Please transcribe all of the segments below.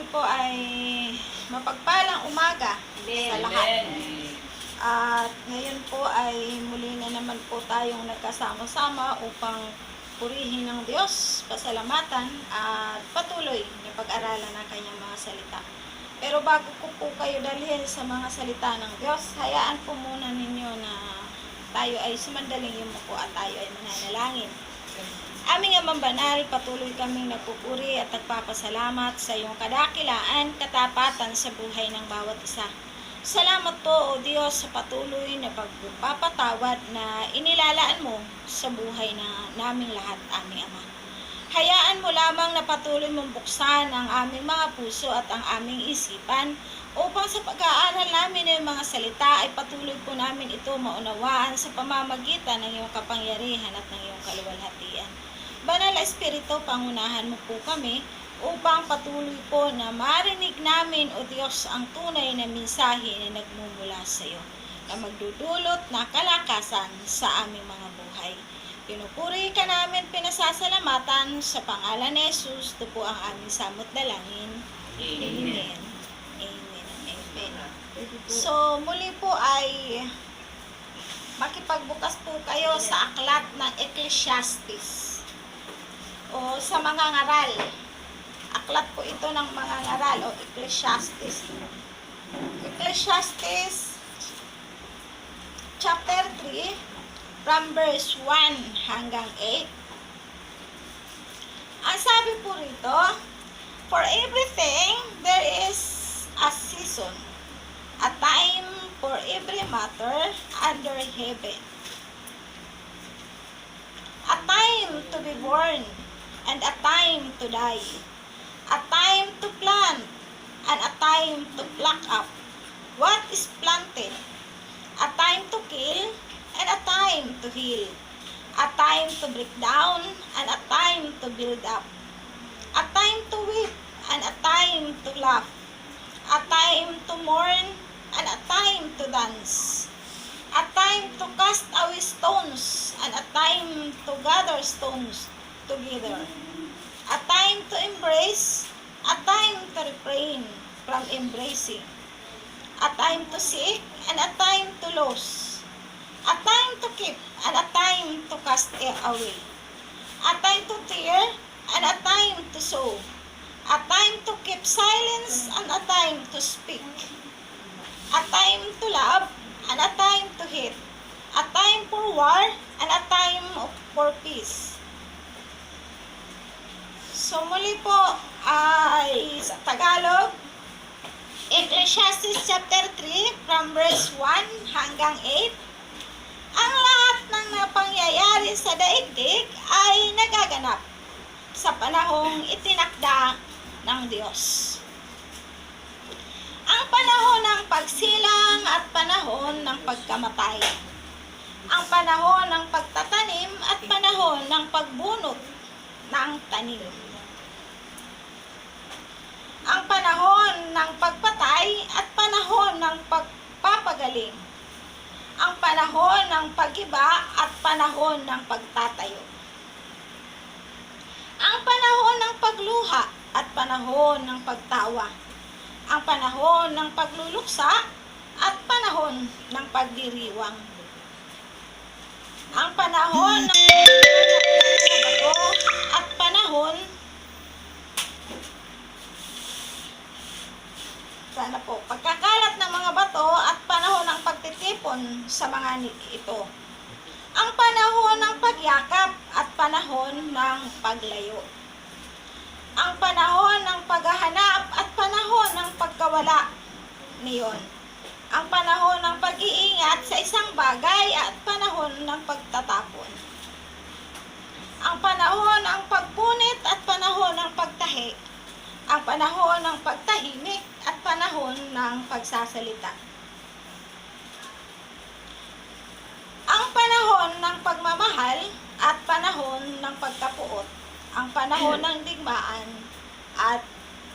Muli po ay mapagpalang umaga sa lahat. At ngayon po ay muli na naman po tayong nagkasama-sama upang purihin ng Diyos, pasalamatan at patuloy na pag-aralan ng kanyang mga salita. Pero bago ko po kayo dalhin sa mga salita ng Diyos, hayaan po muna ninyo na tayo ay sumandaling yumuko at tayo ay mananalangin. Aming Amang Banal, patuloy kaming nagpupuri at nagpapasalamat sa iyong kadakilaan, katapatan sa buhay ng bawat isa. Salamat po, O Diyos, sa patuloy na pagpapatawad na inilalaan mo sa buhay na naming lahat, aming Ama. Hayaan mo lamang na patuloy mong buksan ang aming mga puso at ang aming isipan upang sa pag-aaral namin ng mga salita ay patuloy po namin ito maunawaan sa pamamagitan ng iyong kapangyarihan at ng iyong kaluwalhatian. Banal na Espiritu, pangunahan mo po kami upang patuloy po na marinig namin, O Diyos, ang tunay na mensahe na nagmumula sa iyo, na magdudulot na kalakasan sa aming mga buhay. Pinupuri ka namin, pinasasalamatan sa pangalan ni Jesus. Ito po ang aming samot dalangin. Amen. Amen. Amen. So, muli po ay makipagbukas po kayo sa aklat ng Ecclesiastes o sa mga ngaral. Aklat po ito ng mga ngaral o Ecclesiastes. Ecclesiastes chapter 3 from verse 1 hanggang 8. Ang sabi po rito, for everything there is a season, a time for every matter under heaven, a time to be born and a time to die, a time to plant and a time to pluck up what is planted, a time to kill and a time to heal, a time to break down and a time to build up, a time to weep and a time to laugh, a time to mourn and a time to dance, a time to cast away stones and a time to gather stones together, a time to embrace, a time to refrain from embracing, a time to seek and a time to lose, a time to keep and a time to cast away, a time to tear and a time to sow, a time to keep silence and a time to speak, a time to love and a time to hate, a time for war and a time for peace. So muli po ay sa Tagalog, Ecclesiastes chapter 3 from verse 1 hanggang 8. Ang lahat ng napangyayari sa daigdig ay nagaganap sa panahong itinakda ng Diyos. Ang panahon ng pagsilang at panahon ng pagkamatay. Ang panahon ng pagtatanim at panahon ng pagbunot ng tanim. Ang panahon ng pagpatay at panahon ng pagpapagaling. Ang panahon ng pag-iba at panahon ng pagtatayo. Ang panahon ng pagluha at panahon ng pagtawa. Ang panahon ng pagluluksa at panahon ng pagdiriwang. Ang panahon ng bato at panahon pagkakalat ng mga bato at panahon ng pagtitipon sa mga ito. Ang panahon ng pagyakap at panahon ng paglayo. Ang panahon ng paghahanap at panahon ng pagkawala niyon. Ang panahon ng pag-iingat sa isang bagay at panahon ng pagtatapon. Ang panahon ng pagpunit at panahon ng pagtahi. Ang panahon ng pagtahimik at panahon ng pagsasalita. Ang panahon ng pagmamahal at panahon ng pagkapuot. Ang panahon ng digmaan at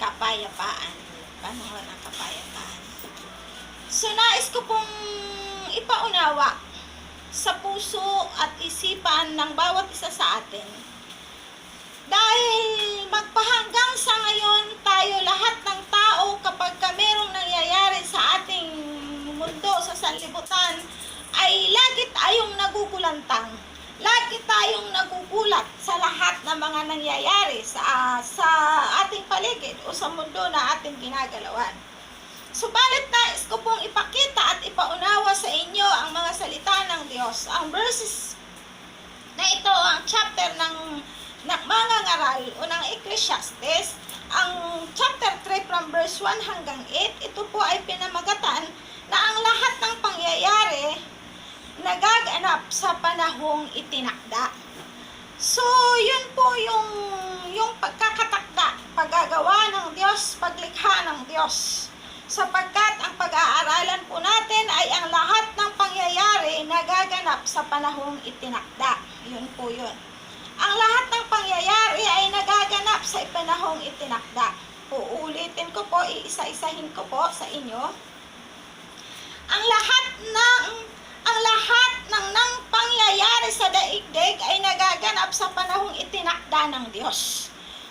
kapayapaan. Panahon ng kapayapaan. So, nais ko pong ipaunawa sa puso at isipan ng bawat isa sa atin. Dahil magpahanggang sa ngayon, tayo lahat ng namupulat sa lahat ng mga nangyayari sa ating paligid o sa mundo na ating ginagalawan. Subalit nais ko pong ipakita at ipaunawa sa inyo ang mga salita ng Diyos. Ang verses na ito, ang chapter ng mga ngaral o ng Ecclesiastes, ang chapter 3 from verse 1 hanggang 8, ito po ay pinamagatan na ang lahat ng pangyayari nagaganap sa panahong itinakda. So, yun po yung pagkakatakda, paggagawa ng Diyos, paglikha ng Diyos. Sapagkat ang pag-aaralan po natin ay ang lahat ng pangyayari nagaganap sa panahong itinakda. Yun po yun. Ang lahat ng pangyayari ay nagaganap sa panahong itinakda. Uulitin ko po, iisa-isahin ko po sa inyo. Ang lahat ng pangyayari sa daigdig ay nagaganap sa panahong itinakda ng Diyos.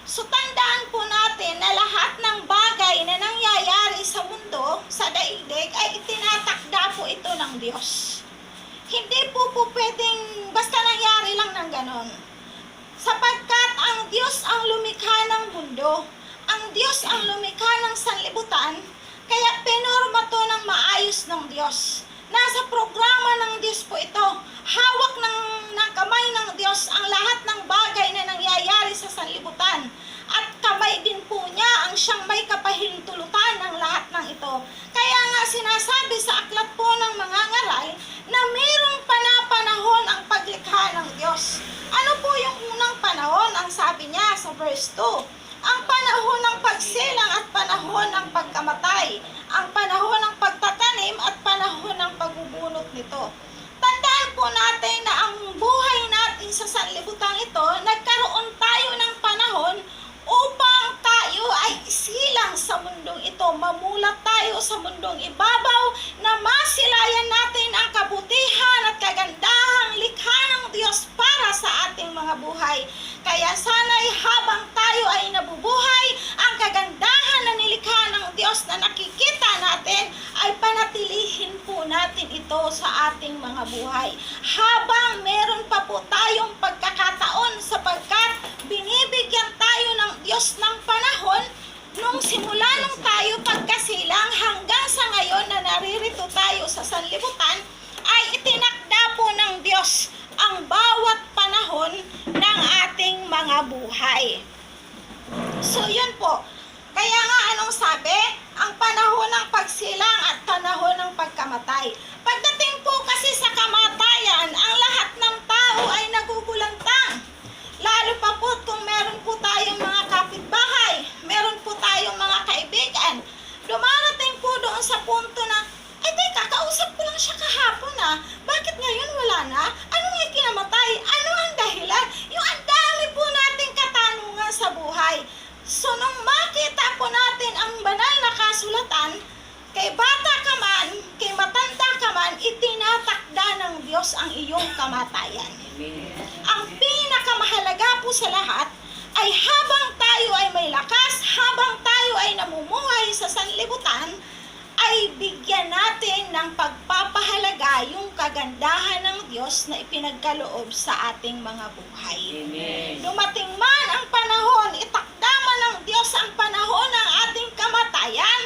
So tandaan po natin na lahat ng bagay na nangyayari sa mundo, sa daigdig, ay itinatakda po ito ng Diyos. Hindi po pwedeng basta nangyari lang ng ganon. Sapagkat ang Diyos ang lumikha ng mundo, ang Diyos ang lumikha ng sanlibutan, kaya pinorma to ng maayos ng Diyos. Nasa programa ng Diyos po ito. Hawak ng kamay ng Diyos ang lahat ng bagay na nangyayari sa sanlibutan. At kamay din po niya ang siyang may kapahintulutan ng lahat ng ito. Kaya nga sinasabi sa aklat po ng mga ngaral na mayroong panapanahon ang paglikha ng Diyos. Ano po yung unang panahon? Ang sabi niya sa verse 2. Ang panahon ng pagsilang at panahon ng pagkamatay. Ang panahon ng pagtatanim at panahon ng pagbubunot nito. Tandaan po natin na ang buhay natin sa sanlibutan ito, nagkaroon tayo ng panahon upang tayo ay isilang sa mundong ito. Mamulat tayo sa mundong ibabaw na masilayan natin ang kabutihan at kagandahang likha ng Diyos para sa ating mga buhay. Kaya sana'y habang tayo ay nabubuhay, ang kagandahan na nilikha ng Diyos na nakikita natin ay panatilihin po natin ito sa ating mga buhay. Habang meron pa po tayong pagkakataon sapagkat binibigyan tayo ng Diyos ng panahon nung simula nung tayo pagkasilang hanggang sa ngayon na naririto tayo sa sanlibutan, ay itinakda po ng Diyos ang bawat panahon ng ating mga buhay. So yun po. Kaya nga anong sabi? Ang panahon ng pagsilang at panahon ng pagkamatay. Pagdating po kasi sa kamatayan, ang lahat ng tao ay nagugulantang. Lalo pa po kung meron po tayong mga kapitbahay, meron po tayong mga kaibigan. Dumarating po doon sa punto na, ay teka, kausap ko lang siya kahapon bakit ngayon wala na? Ano nga kinamatay? Ano ang dahilan? Yung ang dami po nating katanungan sa buhay. So nung makita po natin ang banal na kasulatan, kay bata ka man, kay matanda ka man, itinatakda ng Diyos ang iyong kamatayan. Ang pinakamahalaga po sa lahat ay habang tayo ay may lakas, habang tayo ay namumuhay sa sanlibutan, ay bigyan natin ng pagpapahalaga yung kagandahan ng Diyos na ipinagkaloob sa ating mga buhay. Amen. Dumating man ang panahon, itakda man ng Diyos ang panahon ng ating kamatayan,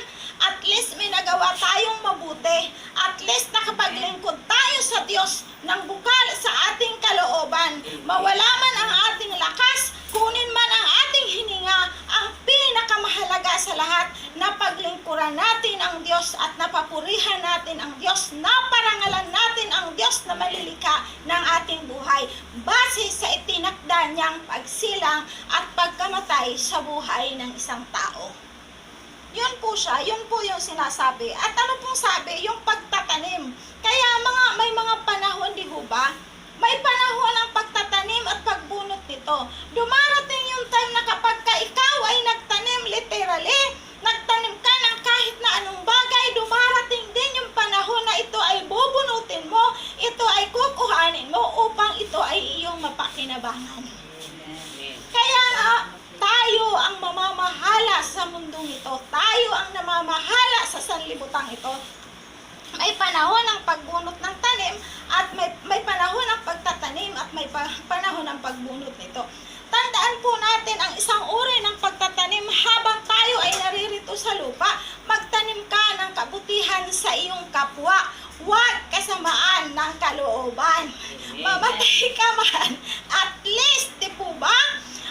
at least may nagawa tayong mabuti, at least nakapaglingkod tayo sa Diyos ng bukal sa ating kalooban. Mawala man ang ating lakas, kunin man ang ating hininga, ang pinakamahalaga sa lahat, na paglingkuran natin ang Diyos at napapurihan natin ang Diyos, naparangalan natin ang Diyos na malilikha ng ating buhay base sa itinakda niyang pagsilang at pagkamatay sa buhay ng isang tao. Yun po siya, yun po yung sinasabi. At ano pong sabi? Yung pagtatanim. Kaya may mga panahon, di ho ba? May panahon ang pagtatanim at pagbunot nito. Dumarating yung time na kapag ka ikaw ay nagtanim, literally, nagtanim ka ng kahit na anong bagay, dumarating din yung panahon na ito ay bubunutin mo, ito ay kukuhanin mo upang ito ay iyong mapakinabangan. Kaya nga, tayo ang mamamahala sa mundong ito. Tayo ang namamahala sa sanlibutang ito. May panahon ng pagbunot ng tanim at may panahon ng pagtatanim pagtatanim at may panahon ng pagbunot nito. Tandaan po natin ang isang uri ng pagtatanim habang tayo ay naririto sa lupa. Magtanim ka ng kabutihan sa iyong kapwa. Huwag kasamaan ng kalooban. Mamatay ka man, at least, di po ba?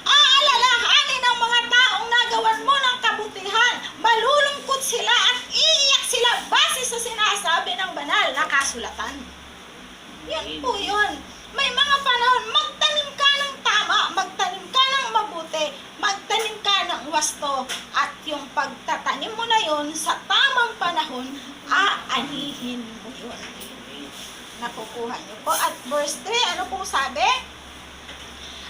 Aalalahanin ng mga taong nagawan mo ng kabutihan. Malulungkot sila at iiyak sila base sa sinasabi ng banal na kasulatan. Yan po yun. May mga panahon, magtanim ka ng tama, magtanim ka ng mabuti, magtanim ka ng wasto, at yung pagtatanim mo na yun sa tamang panahon, aanihin mo yun. Nakukuha niyo po. At verse 3, ano pong sabi?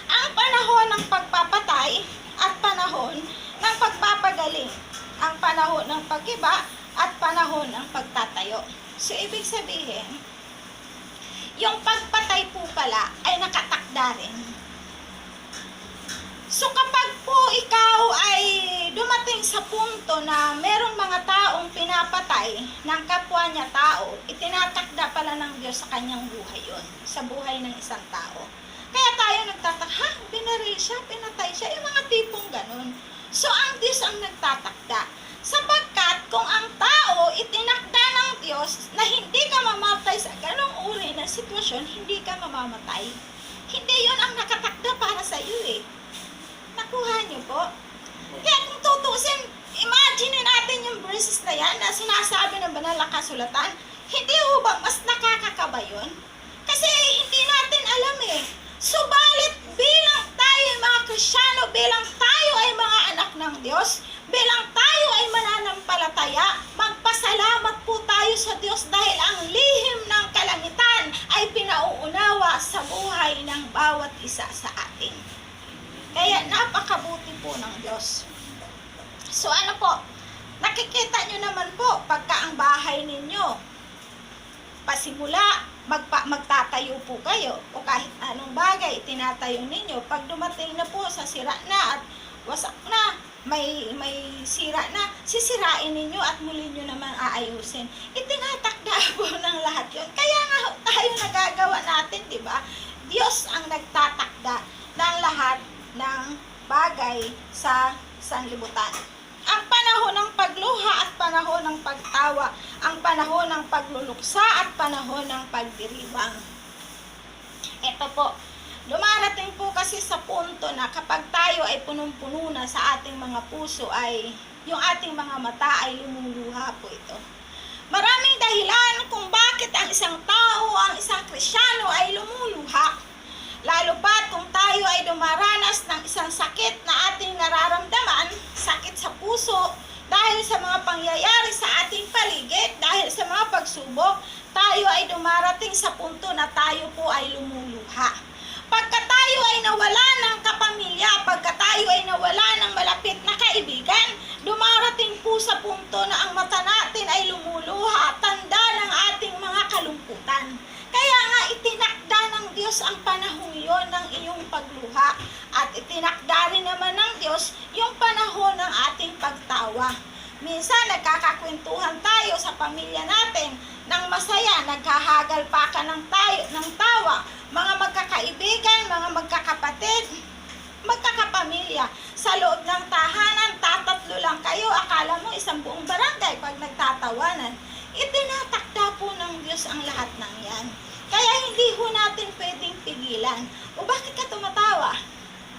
Ang panahon ng pagpapatay at panahon ng pagpapagaling, ang panahon ng pagkiba at panahon ng pagtatayo. So, ibig sabihin, yung pagpatay po pala ay nakatakda rin. So kapag po ikaw ay dumating sa punto na merong mga taong pinapatay ng kapwa niya tao, itinatakda pala ng Diyos sa kanyang buhay yun, sa buhay ng isang tao. Kaya tayo nagtataka, binaril siya, pinatay siya, yung mga tipong ganun. So ang Diyos ang nagtatakda. Sapagkat kung ang tao itinakda ng Diyos na hindi ka mamatay sa ganong uri ng sitwasyon, hindi ka mamamatay. Hindi yun ang nakatakda para sa iyo eh. Nakuha niyo po? Kaya kung tutusin, imagine natin yung verses na yan na sinasabi ng banal na kasulatan, hindi ho ba mas nakakakaba yun? Kasi hindi natin alam eh. Subalit bilang tayo ay mga Kristyano, bilang tayo ay mga anak ng Diyos, bilang tayo ay mananampalataya, magpasalamat po tayo sa Diyos dahil ang lihim ng kalangitan ay pinauunawa sa buhay ng bawat isa sa atin. Kaya napakabuti po ng Diyos. So ano po, nakikita nyo naman po pagka ang bahay ninyo pasimula, magtatayo po kayo o kahit anong bagay tinatayo ninyo, pag dumating na po sa sira na at wasak na, may sira na, sisirain ninyo at muli nyo naman aayusin. Itinatakda po ng lahat yun. Kaya nga tayo nagagawa natin, di ba? Diyos ang nagtatakda ng lahat ng bagay sa sanlibutan. Ang panahon ng pagluha at panahon ng pagtawa, ang panahon ng pagluluksa at panahon ng pagdiriwang. Ito po, dumarating po kasi sa punto na kapag tayo ay punong-puno na sa ating mga puso ay yung ating mga mata ay lumuluha po ito. Maraming dahilan kung bakit ang isang tao, ang isang Kristyano ay lumuluha. Lalo pa kung tayo ay dumaranas ng isang sakit na ating nararamdaman, sakit sa puso, dahil sa mga pangyayari sa ating paligid, dahil sa mga pagsubok, tayo ay dumarating sa punto na tayo po ay lumuluha. Pagka tayo ay nawala ng kapamilya, pagka tayo ay nawala ng malapit na kaibigan, dumarating po sa punto na ang mata natin ay lumuluha, tanda ng ating mga kalungkutan. Kaya nga itinakda ng Diyos ang panahon yon ng iyong pagluha at itinakda rin naman ng Diyos yung panahon ng ating pagtawa. Minsan nagkakakwentuhan tayo sa pamilya natin ng masaya, nagkahagal pa ka ng tawa, mga magkakaibigan, mga magkakapatid, magkakapamilya. Sa loob ng tahanan, tatatlo lang kayo, akala mo isang buong barangay pag nagtatawanan. Itinatakda po ng Diyos ang lahat ng yan. Kaya hindi ho natin pwedeng pigilan. O bakit ka tumatawa?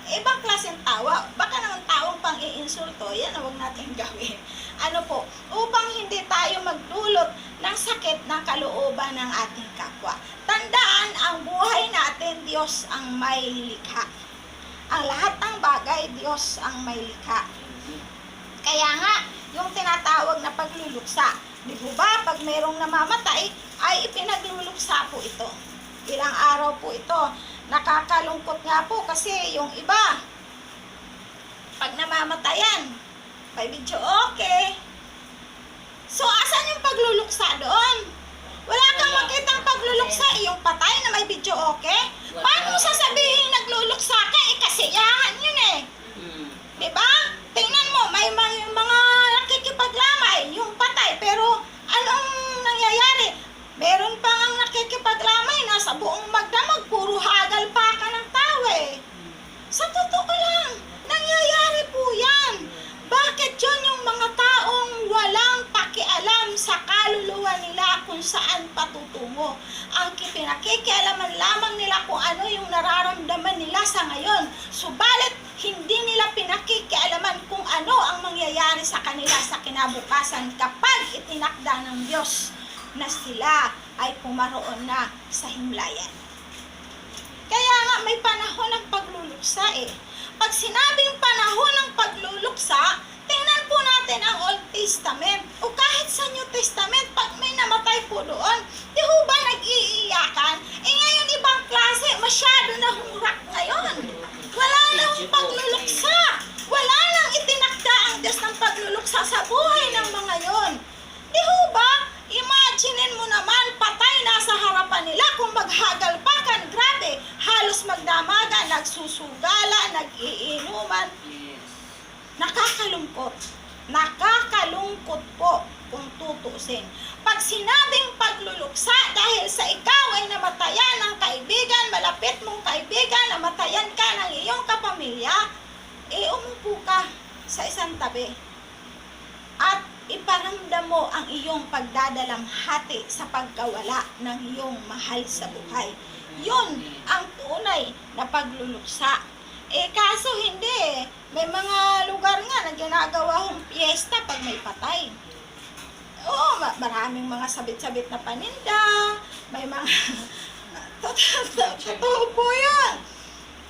Ibang klaseng tawa. Baka naman taong pang-iinsulto, yan huwag natin gawin. Ano po? Upang hindi tayo magdulot ng sakit ng kalooban ng ating kapwa. Tandaan, ang buhay natin, Diyos ang may likha. Ang lahat ng bagay, Diyos ang may likha. Kaya nga, yung tinatawag na pagluluksa, di po ba, pag mayroong namamatay, ay ipinagluluksa po ito. Ilang araw po ito. Nakakalungkot nga po kasi yung iba, pag namamatayan, may video okay. So, asan yung pagluluksa doon? Wala kang makitang pagluluksa, yung patay na may video okay. Paano sasabihin nagluluksa ka? Kasiyahan yun eh. Diba? Tingnan mo, may mga nakikipaglamay, yung patay, pero anong nangyayari? Meron pa ang nakikipaglamay na sa buong magdamag, puro hag matutungo. Ang pinakikialaman lamang nila kung ano yung nararamdaman nila sa ngayon. Subalit, hindi nila pinakikialaman kung ano ang mangyayari sa kanila sa kinabukasan kapag itinakda ng Diyos na sila ay pumaroon na sa himlayan. Kaya nga may panahon ng pagluluksa eh. Pag sinabing panahon ng pagluluksa, tingnan po natin ang Old Testament o kahit sa New Testament, pag may namatay po doon, di ho ba nag-iiyakan? Eh ngayon ibang klase, masyado na hurak ngayon. Wala nang pagluluksa. Wala nang itinakda ang Diyos ng pagluluksa sa buhay ng mga yon. Di ho ba? Imaginein mo naman, patay na sa harapan nila kung maghagalpakan, grabe, halos magdamaga, nagsusugala, nag-iinuman. Nakakalungkot. Nakakalungkot po kung tutusin. Pag sinabing pagluluksa dahil sa ikaw ay namatayan ng kaibigan, malapit mong kaibigan, namatayan ka ng iyong kapamilya, umupo ka sa isang tabi at iparamdam mo ang iyong pagdadalamhati sa pagkawala ng iyong mahal sa buhay. Yun ang tunay na pagluluksa. Kaso hindi. May mga lugar nga na ginagawa hong piyesta pag may patay. Oo, maraming mga sabit-sabit na paninda. May mga... Totoo po yun.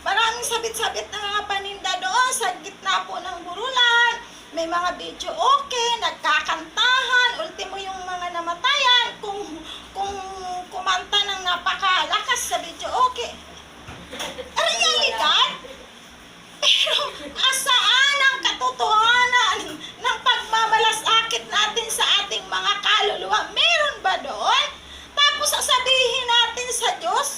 Maraming sabit-sabit na mga paninda doon sa gitna po ng burulan. May mga video nagkakantahan, ultimo yung mga namatayan, kung kumanta ng napakalakas sa video realidad. Pero asaan ang katotohanan ng pagmamalasakit natin sa ating mga kaluluwa? Meron ba doon? Tapos sasabihin natin sa Diyos?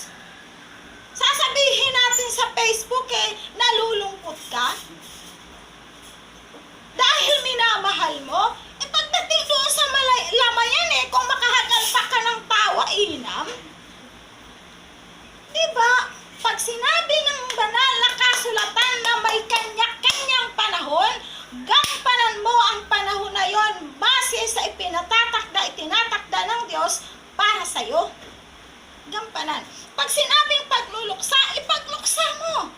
Sasabihin natin sa Facebook nalulungkot ka? Dahil minamahal mo, pagdating doon sa lamayan kung makahagal pa ka ng tawa, inam. Diba? Pag sinabi ng banal na kasulatan na may kanya-kanyang panahon, gampanan mo ang panahon na yon base sa itinatakda ng Diyos para sa'yo. Gampanan. Pag sinabing pagluluksa, ipagluksa mo.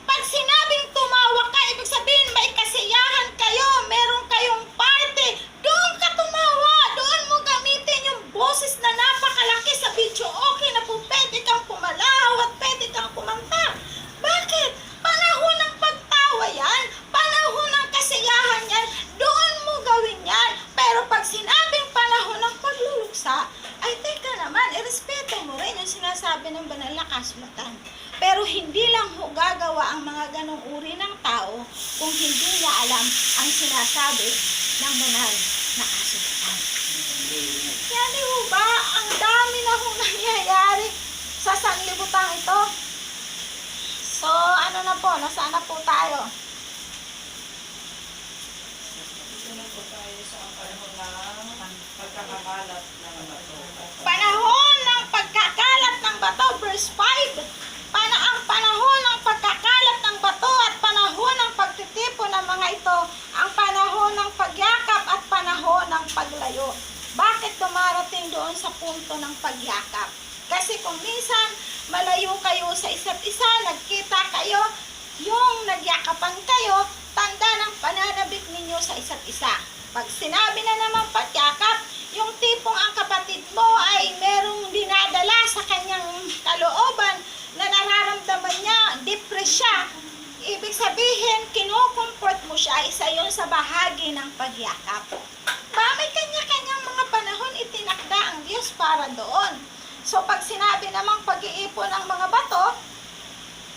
Pag sinabing tumawa ka, ibig sabihin may kasiyahan kayo, meron kayong party, doon ka tumawa, doon mo gamitin yung boses na napakalaki sa video na po pwede kang pumalaw at pwede kang kumanta. Bakit? Panahon ng pagtawa yan, panahon ng kasiyahan yan, doon mo gawin yan. Pero pag sinabing panahon ng pagluluksa, ay teka naman, irespeto mo rin yung sinasabi ng banal na kasulatan. Pero hindi lang ho gagawa ang mga ganong uri ng tao kung hindi niya alam ang sinasabi ng banal na kasulatan. Kaya di ho ba, ang dami na hong nangyayari sa sanlibutan ito. So, ano na po, nasaan na po tayo? Ito na po tayo sa panahon ng pagkakakalat ng bato. Panahon ng pagkakalat ng bato, verse 5. Ang panahon ng pagkakalat ng bato at panahon ng pagtitipon ng mga ito, ang panahon ng pagyakap at panahon ng paglayo. Bakit dumarating doon sa punto ng pagyakap? Kasi kung minsan malayo kayo sa isa't isa, nagkita kayo, yung nagyakapan kayo, tanda ng pananabik ninyo sa isa't isa. Pag sinabi na naman pagyakap, yung tipong ang kapatid mo ay merong dinadala sa kanyang kalooban na nararamdaman niya, depressed siya. Ibig sabihin, kinukomport mo siya, isa yun sa bahagi ng pagyakap. May kanya-kanyang mga panahon itinakda ang Diyos para doon. So pag sinabi namang pag-iipon ng mga bato,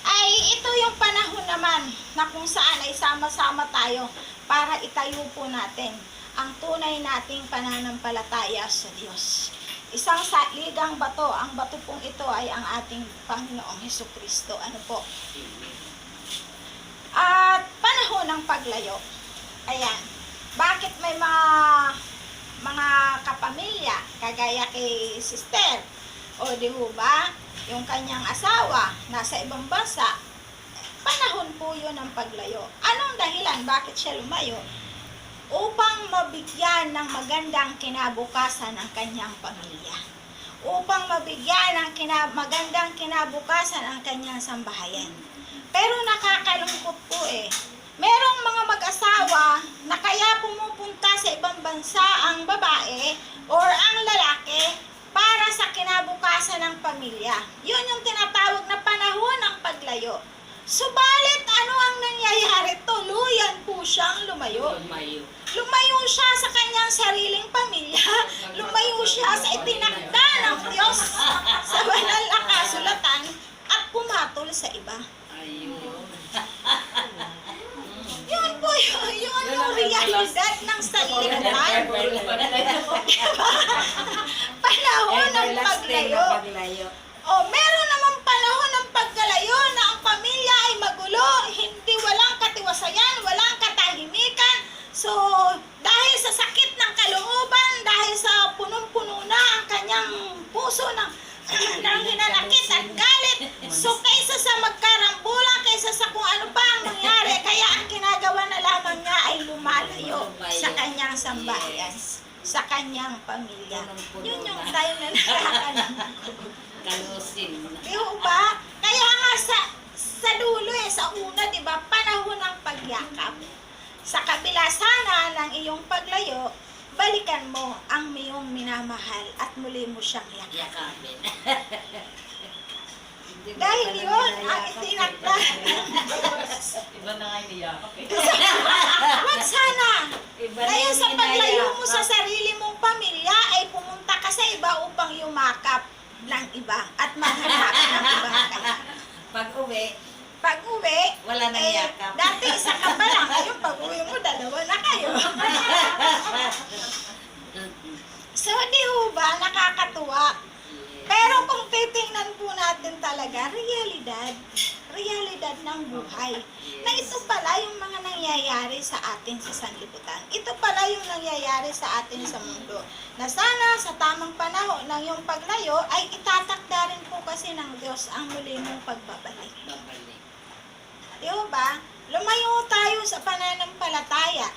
ay ito yung panahon naman na kung saan ay sama-sama tayo para itayo po natin ang tunay nating pananampalataya sa Diyos. Isang saligang bato, ang bato pong ito ay ang ating Panginoong Hesukristo. Ano po? At panahon ng paglayo. Ayan. Bakit may mga kapamilya, kagaya kay sister, o di ba, yung kanyang asawa, nasa ibang bansa, panahon po yun ng paglayo. Anong dahilan? Bakit siya lumayo? Upang mabigyan ng magandang kinabukasan ang kanyang pamilya. upang mabigyan ng magandang kinabukasan ang kanyang sambahayan. Pero nakakalungkot po merong mga mag-asawa na kaya pumupunta sa ibang bansa ang babae or ang lalaki para sa kinabukasan ng pamilya. Yun yung tinatawag na panahon ng paglayo. Subalit, ano ang nangyayari? Tuluyan po siyang lumayo. Lumayo siya sa kanyang sariling pamilya. Lumayo siya sa itinakda ng Diyos sa banal na kasulatan at pumatol sa iba. Yun po yun yung realidad ng sanlibutan. Panahon ng paglayo. Meron namang panahon ng pagkalayo na ang pamilya ay magulo, hindi walang katiwasayan, walang katahimikan. So, dahil sa sakit ng kalooban, dahil sa punong-puno na ang kanyang puso ng hinanakit at galit. So, kaysa sa magkarambulan, kaysa sa kung ano pa ang nangyari, kaya ang ginagawa na lamang niya ay lumalayo sa kanyang sambahayan, sa kanyang pamilya. Yun yung time na nakakalungkot. Di ba? Kaya nga sa dulo sa una, di ba, panahon ng pagyakap. Sa kabila sana ng iyong paglayo, balikan mo ang iyong minamahal at muli mo siyang yakapin. Dahil yun ang itinakda. Iba na nga niyakap Wag sana. Dahil sa paglayo mo sa sarili mong pamilya ay pumunta ka sa iba upang yumakap ng iba at maghanap ng ibang kaya. Pag-uwi, wala nang yakap. Dati isa ka pa lang, ngayon pag-uwi mo, dalawa na kayo. So, di ho ba, nakakatuwa. Pero kung titingnan po natin talaga, realidad ng buhay. Na ito pala yung mga nangyayari sa atin sa sanlibutan. Ito pala yung nangyayari sa atin sa mundo. Na sana sa tamang panahon ng iyong paglayo ay itatakda rin po kasi ng Diyos ang muli mong pagbabalik. Di ba? Lumayo tayo sa pananampalataya.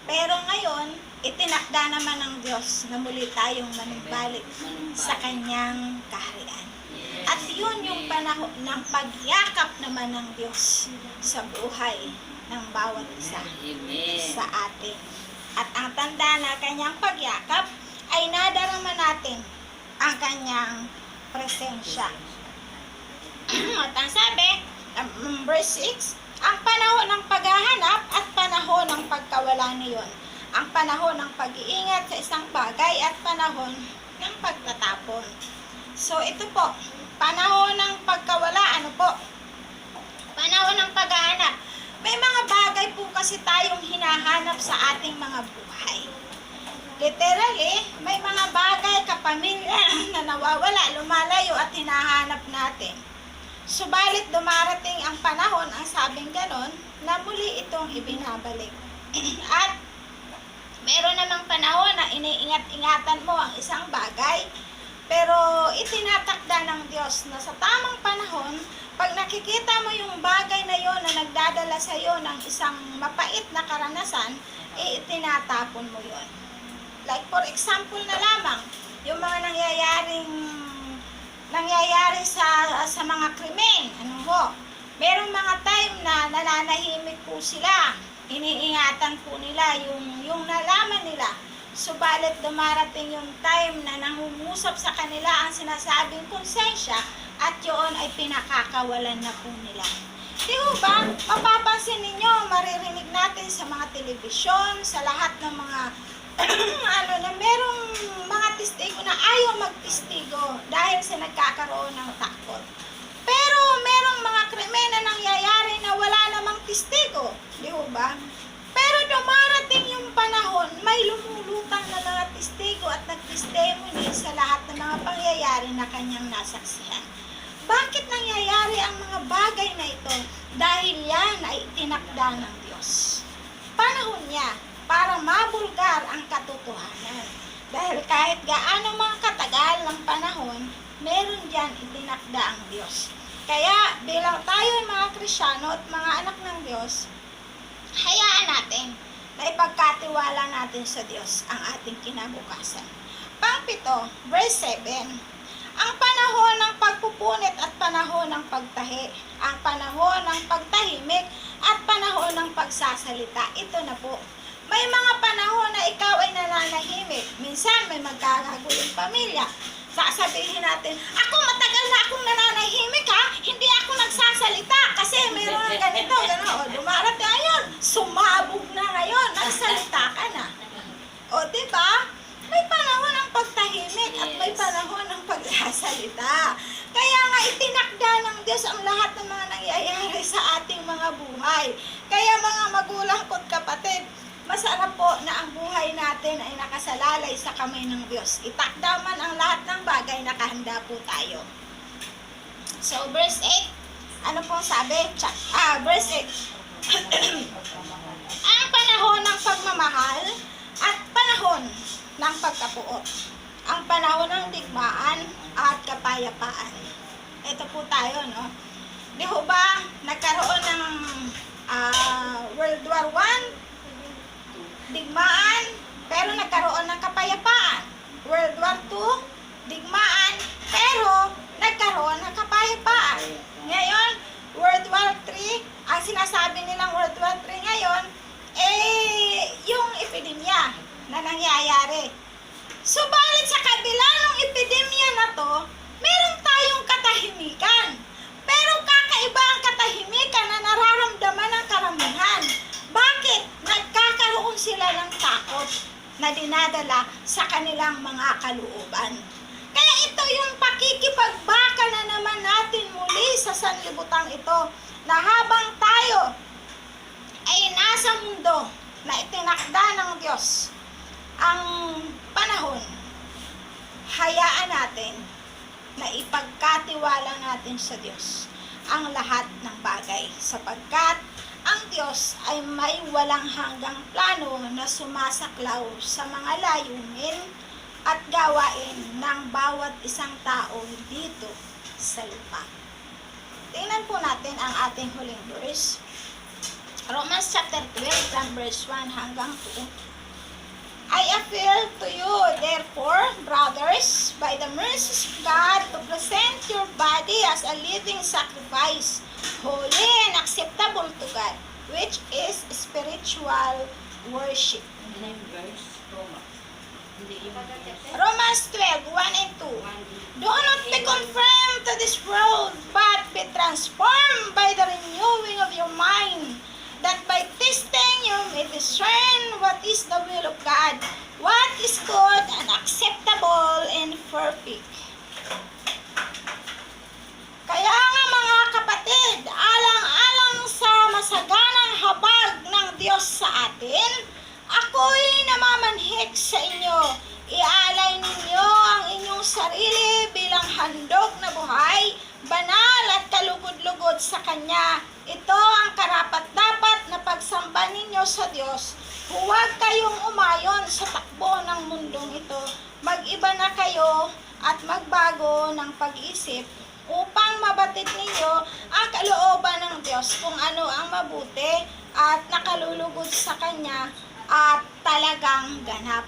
Pero ngayon, itinakda naman ng Diyos na muli tayong manumbalik sa kanyang kaharian. At yun yung panahon ng pagyakap naman ng Diyos sa buhay ng bawat isa sa atin. At ang tanda na kanyang pagyakap ay nadarama natin ang kanyang presensya. At ang sabi, verse 6, ang panahon ng paghahanap at panahon ng pagkawala niyon. Ang panahon ng pag-iingat sa isang bagay at panahon ng pagtatapon. So, ito po, panahon ng pagkawala, ano po? Panahon ng paghahanap. May mga bagay po kasi tayong hinahanap sa ating mga buhay. Literally, may mga bagay kapamilya na nawawala, lumalayo at hinahanap natin. Subalit dumarating ang panahon, ang sabing ganon, na muli itong ibinabalik. At meron namang panahon na iniingat-ingatan mo ang isang bagay, pero itinatakda ng Diyos na sa tamang panahon, pag nakikita mo yung bagay na yon na nagdadala sa iyo ng isang mapait na karanasan, itinatapon mo yon. Like for example na lamang, yung mga nangyayari sa mga krimen. Ano po? Merong mga time na nananahimik po sila. Iniingatan po nila yung nalaman nila. Subalit dumarating yung time na nangungusap sa kanila ang sinasabing konsensya at yun ay pinakakawalan na po nila. Di ba? Mapapansin ninyo, maririnig natin sa mga telebisyon, sa lahat ng mga na merong mga testigo na ayaw magtestigo dahil sa nagkakaroon ng takot. Pero merong mga krimen na nangyayari na wala namang testigo, di ba? Pero dumarating yung panahon, may lumulutang na mga testigo at nag-testimony sa lahat ng mga pangyayari na kanyang nasaksihan. Bakit nangyayari ang mga bagay na ito? Dahil yan ay itinakda ng Diyos. Panahon niya para mabulgar ang katotohanan. Dahil kahit gaano mga katagal ng panahon, meron dyan itinakda ang Diyos. Kaya bilang tayo mga Kristyano at mga anak ng Diyos, hayaan natin na ipagkatiwala natin sa Diyos ang ating kinabukasan. 7, verse 7. Ang panahon ng pagpupunit at panahon ng pagtahi. Ang panahon ng pagtahimik at panahon ng pagsasalita. Ito na po. May mga panahon na ikaw ay nananahimik. Minsan may magkakagulong pamilya. Sasabihin natin, ako matagal na akong nananahimik ha, hindi ako nagsasalita kasi mayroon ganito, gano'n. O, dumarating ngayon, sumabog na ngayon, nagsalita ka na. O, diba? May panahon ng pagtahimik at may panahon ng pagsasalita. Kaya nga itinakda ng Diyos ang lahat ng mga nangyayari sa ating mga buhay. Kaya mga magulang ko't kapatid, masarap po na ang buhay natin ay nakasalalay sa kamay ng Diyos. Itakda man ang lahat ng bagay, nakahanda po tayo. So, verse 8, ano pong sabi? Verse 8. Ang panahon ng pagmamahal at panahon ng pagkapuot. Ang panahon ng digmaan at kapayapaan. Ito po tayo, no? Di ho ba nagkaroon ng World War I? Digmaan, pero nagkaroon ng kapayapaan. World War II, digmaan, pero nagkaroon ng kapayapaan. Ngayon, World War III, ang sinasabi nilang World War III ngayon, yung epidemya na nangyayari. Subalit sa kabila ng epidemya na to, meron tayong katahimikan. Pero kakaiba ang katahimikan na nararamdaman ng karamihan. Bakit? Nagkakaroon sila ng takot na dinadala sa kanilang mga kalooban. Kaya ito yung pakikipagbaka na naman natin muli sa sanlibutan ito, na habang tayo ay nasa mundo na itinakda ng Diyos ang panahon, hayaan natin na ipagkatiwala natin sa Diyos ang lahat ng bagay, sapagkat ang Diyos ay may walang hanggang plano na sumasaklaw sa mga layunin at gawain ng bawat isang tao dito sa lupa. Tingnan po natin ang ating huling verse. Romans chapter 12 from verse 1 hanggang 2. I appeal to you, therefore, brothers, by the mercies of God, to present your body as a living sacrifice, holy and acceptable to God, which is spiritual worship. Romans 12, 1 and 2. Do not be conformed to this world, but be transformed by the renewing of your mind, that by testing you may discern what is the will of God, what is good and acceptable and perfect. Kaya nga mga kapatid, alang-alang sa masaganang habag ng Diyos sa atin, ako'y namamanhik sa inyo. Ialay ninyo ang inyong sarili bilang handog na buhay, banal at kalugod-lugod sa Kanya. Ito ang karapat-dapat na pagsamba ninyo sa Diyos. Huwag kayong umayon sa takbo ng mundong ito. Mag-iba na kayo at magbago ng pag-isip upang mabatid ninyo ang kalooban ng Diyos kung ano ang mabuti at nakalulugod sa Kanya at talagang ganap.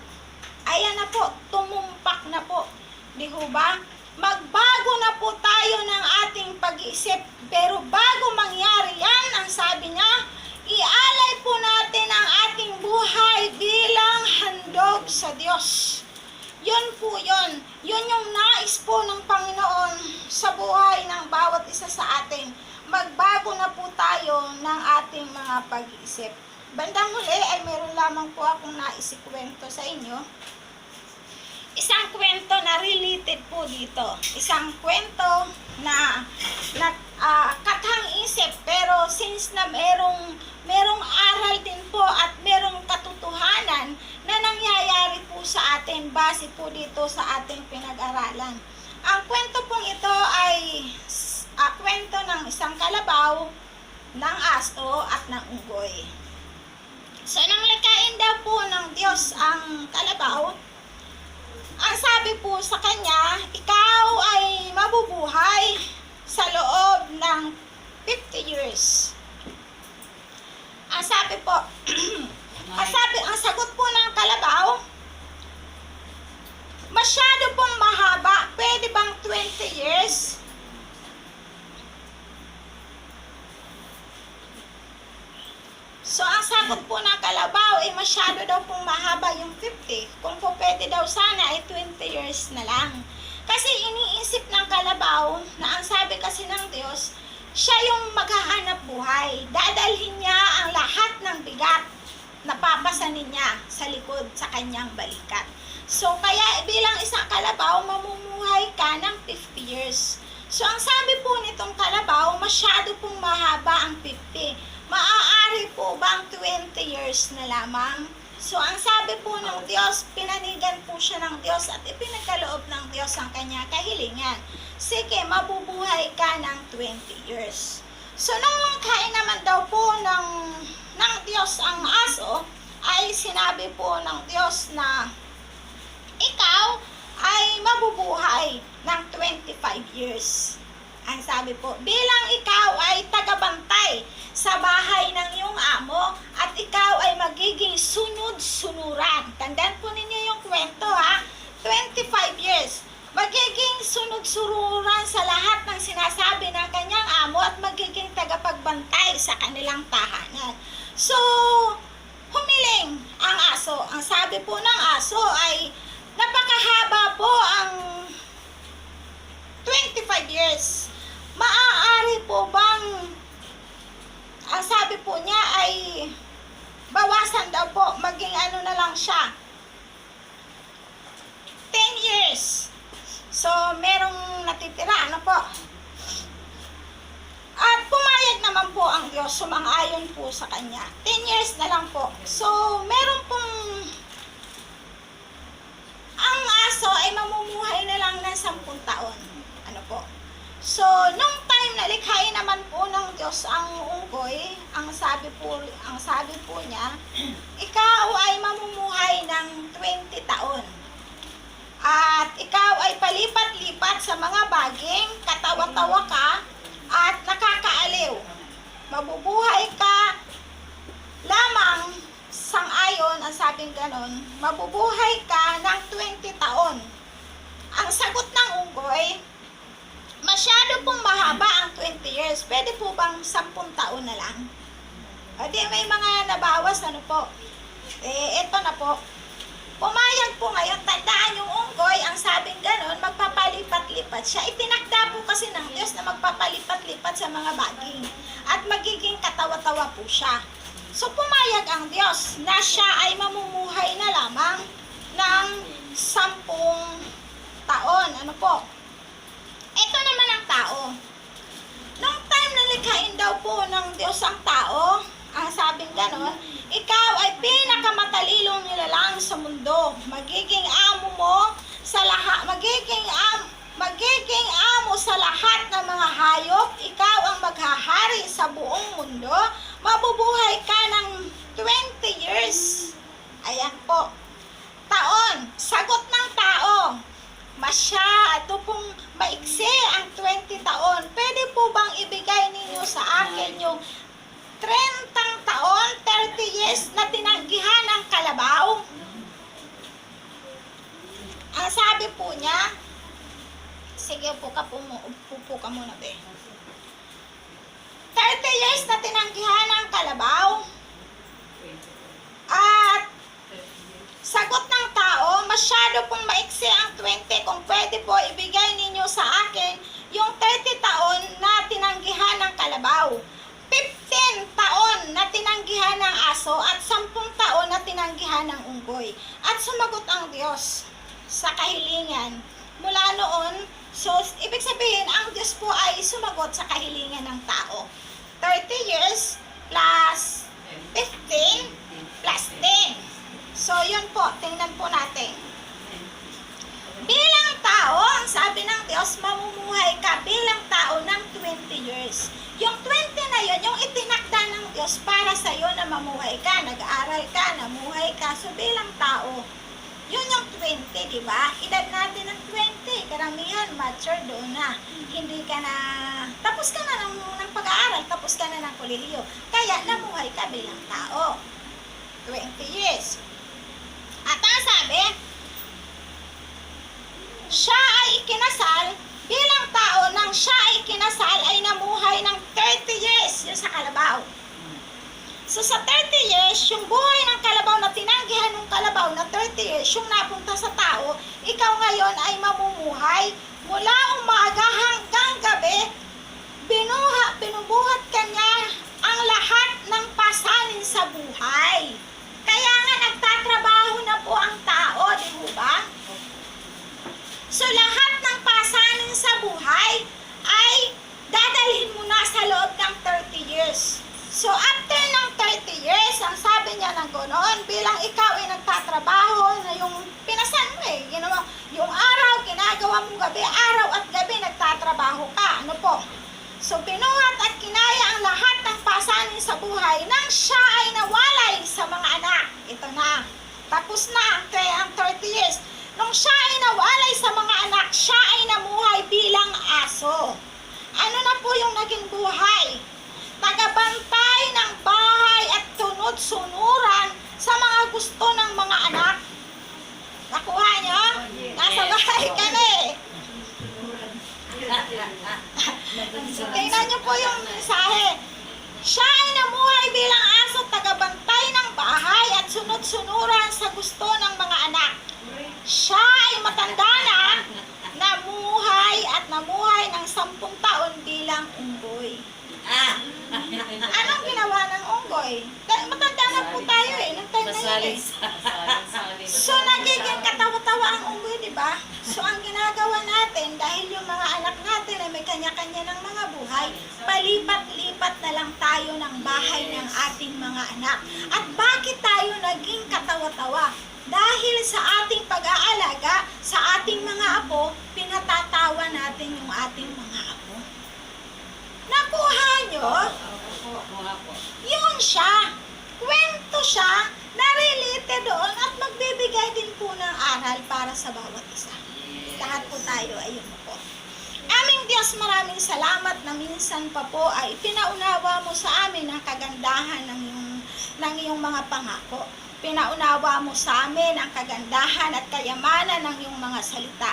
Ayan na po, tumumpak na po. Di ho ba? Magbago na po tayo ng ating pag-iisip. Pero bago mangyari yan, ang sabi niya, ialay po natin ang ating buhay bilang handog sa Diyos. Yun po yun. Yun yung nais po ng Panginoon sa buhay ng bawat isa sa atin. Magbago na po tayo ng ating mga pag-iisip. Bandang huli ay meron lamang po akong naisikwento sa inyo. Isang kwento na related po dito. Isang kwento na kathang-isip, pero since na merong aral din po at merong katotohanan na nangyayari po sa atin base po dito sa ating pinag-aralan. Ang kwento pong ito ay kwento ng isang kalabaw, ng aso at ng unggoy. So, nang likain daw po ng Diyos ang kalabaw, ang sabi po sa kanya, ikaw ay mabubuhay sa loob ng 50 years. Ang sabi po, ang sagot po ng kalabaw, masyado masyado daw pong mahaba yung 50. Kung po pwede daw sana ay 20 years na lang. Kasi iniisip ng kalabaw na ang sabi kasi ng Diyos, siya yung maghahanap buhay. Dadalhin niya ang lahat ng bigat na papasanin niya sa likod sa kanyang balikat. So, kaya bilang isang kalabaw, mamumuhay ka ng 50 years. So, ang sabi po nitong kalabaw, masyado pong mahaba ang 50. Maaari po bang 20 years na lamang? So, ang sabi po ng Diyos, pinanigan po siya ng Diyos at ipinagkaloob ng Diyos ang kanya kahilingan. Sige, mabubuhay ka ng 20 years. So, nung kain naman daw po ng Diyos ang aso, ay sinabi po ng Diyos na ikaw ay mabubuhay ng 25 years. Ang sabi po, bilang ikaw ay tagabantay sa bahay ng iyong amo at ikaw ay magiging sunod-sunuran. Tandaan po ninyo yung kwento ha, 25 years. Magiging sunod-sunuran sa lahat ng sinasabi ng kanyang amo at magiging tagapagbantay sa kanilang tahanan. So, humiling ang aso. Ang sabi po ng aso ay napakahaba po ang 25 years. Maaari po bang, ang sabi po niya ay bawasan daw po, maging ano na lang siya, 10 years. So, merong natitira, ano po? At pumayag naman po ang Diyos, sumang-ayon po sa kanya. 10 years na lang po. So, meron pong ang aso ay mamumuhay na lang ng 10 taon. Ano po? So, nung time na likhain naman po ng Diyos ang unggoy, ang sabi po niya, ikaw ay mamumuhay ng 20 taon. At ikaw ay palipat-lipat sa mga baging, katawa-tawa ka, at nakakaaliw. Mabubuhay ka lamang sang-ayon, ang sabing ganon, mabubuhay ka ng 20 taon. Ang sagot ng unggoy, masyado pong mahaba ang 20 years. Pwede po bang 10 taon na lang? O di may mga nabawas, ano po? Eto na po. Pumayag po ngayon, tandaan yung unggoy, ang sabing ganon, magpapalipat-lipat siya. Itinakda po kasi ng Diyos na magpapalipat-lipat sa mga baging. At magiging katawa-tawa po siya. So pumayag ang Diyos na siya ay mamumuhay na lamang ng 10 taon. Ano po? Ito naman ang tao. Nung time na likhain daw po ng Diyos ang tao, ang sabing ganon, ikaw ay pinakamatalilong nilalang sa mundo. Magiging amo mo sa lahat, magiging amo sa lahat ng mga hayop. Ikaw ang maghahari sa buong mundo. Mabubuhay ka ng 20 years. Ayan po. Taon. Sagot ng tao. Masyado pong maiksi ang 20 taon. Pwede po bang ibigay ninyo sa akin yung 30 taon, 30 years na tinanggihan ng kalabaw? Ang sabi po niya, sige upo ka muna be. 30 years na tinanggihan ng kalabaw. At sagot ng tao, masyado pong maiksi ang 20. Kung pwede po, ibigay ninyo sa akin yung 30 taon na tinanggihan ng kalabaw. 15 taon na tinanggihan ng aso at 10 taon na tinanggihan ng unggoy. At sumagot ang Diyos sa kahilingan. Mula noon, so ibig sabihin, ang Diyos po ay sumagot sa kahilingan ng tao. 30 years plus 15 plus 10. So yun po, tingnan po natin. Bilang tao, ang sabi ng Diyos, mamumuhay ka bilang tao ng 20 years. Yung 20 na yun, yung itinakda ng Diyos para sa iyo na mamuhay ka, nag-aaral ka, namuhay ka. So bilang tao, yun yung 20, di ba? Edad natin ng 20, karamihan mature doon na. Hindi ka na, tapos ka na ng pag-aaral, tapos ka na ng kolehiyo. Kaya namuhay ka bilang tao. 20 years. At ang sabi, siya ay ikinasal, bilang tao nang siya ay ikinasal ay namuhay ng 30 years, yung sa kalabaw. So sa 30 years, yung buhay ng kalabaw na tinanggihan years yung napunta sa tao, ikaw ngayon ay mamumuhay. Mula umaga hanggang gabi, binubuhat ka niya ang lahat ng pasanin sa buhay. Kaya nga nagtatrabaho na po ang tao, di ba? So lahat ng pasanin sa buhay ay dadalhin mo na sa loob ng 30 years. So after ng 30 years, ang sabi niya ng ganoon, bilang ikaw ay nagtatrabaho na yung pinasan mo yung araw, ginagawa mong gabi, araw at gabi nagtatrabaho ka. Ano po? So binuhat at kinaya ang lahat ng pasanin sa buhay nang siya ay nawalay sa mga anak. Ito na. Tapos na ang 30 years. Nung siya ay nawalay sa mga anak, siya ay namuhay bilang aso. Ano na po yung naging buhay? Tagabantay ng bahay at tunod-sunuran sa mga gusto ng mga anak. Nakuha niyo? Nasa bahay ka na eh. Tingnan niyo po yung mensahe. Siya ay namuhay bilang aso, tagabantay ng bahay at sunod-sunuran sa gusto ng mga anak. Siya ay matanda na, namuhay ng 10 taon bilang unggoy. Anong ginawa ng unggoy? Matanda na po tayo eh, nung time na yun eh. So nagiging katawa-tawa ang unggoy, di ba? So ang ginagawa natin, dahil yung mga anak natin ay may kanya-kanya ng mga buhay, palipat-lipat na lang tayo ng bahay ng ating mga anak. At bakit tayo naging katawa-tawa? Dahil sa ating pag-aalaga, sa ating mga apo, pinatatawa natin yung ating mga apo. Nakuha nyo? Yun siya. Kwento siya na related doon at magbibigay din po ng aral para sa bawat isa. Lahat po tayo, ayun po. Aming Diyos, maraming salamat na minsan pa po ay pinaunawa mo sa amin ang kagandahan ng iyong mga pangako. Pinaunawa mo sa amin ang kagandahan at kayamanan ng iyong mga salita.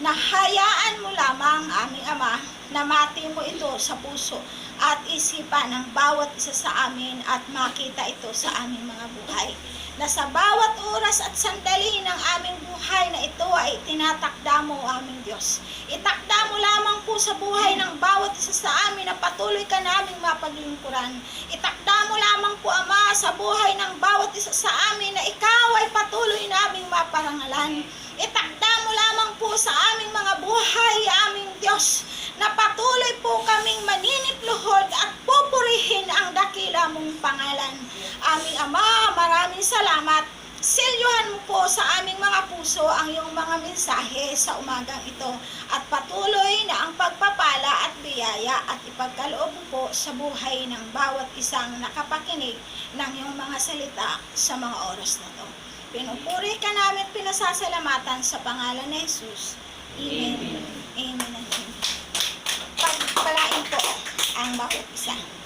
Nahayaan mo lamang, aming Ama, na mati mo ito sa puso at isipan ng bawat isa sa amin at makita ito sa aming mga buhay. Na sa bawat oras at sandali ng aming buhay na ito ay tinatakda mo, aming Diyos. Itakda mo lamang po sa buhay ng bawat isa sa amin na patuloy ka naming mapaglingkuran. Itakda mo lamang po, Ama, sa buhay ng bawat isa sa amin na ikaw ay patuloy naming maparangalan. Itakda mo lamang po sa aming mga buhay, aming Diyos, na patuloy po kaming maninipluhod at pupurihin ang dakila mong pangalan. Aming Ama, maraming salamat. Silyuhan mo po sa aming mga puso ang iyong mga mensahe sa umagang ito at patuloy na ang pagpapala at biyaya at ipagkaloob mo po sa buhay ng bawat isang nakapakinig ng iyong mga salita sa mga oras na ito. Pinupuri ka namin, pinasasalamatan sa pangalan ni Jesus. Amen. Amen. Pagpalain po ang bawat isa.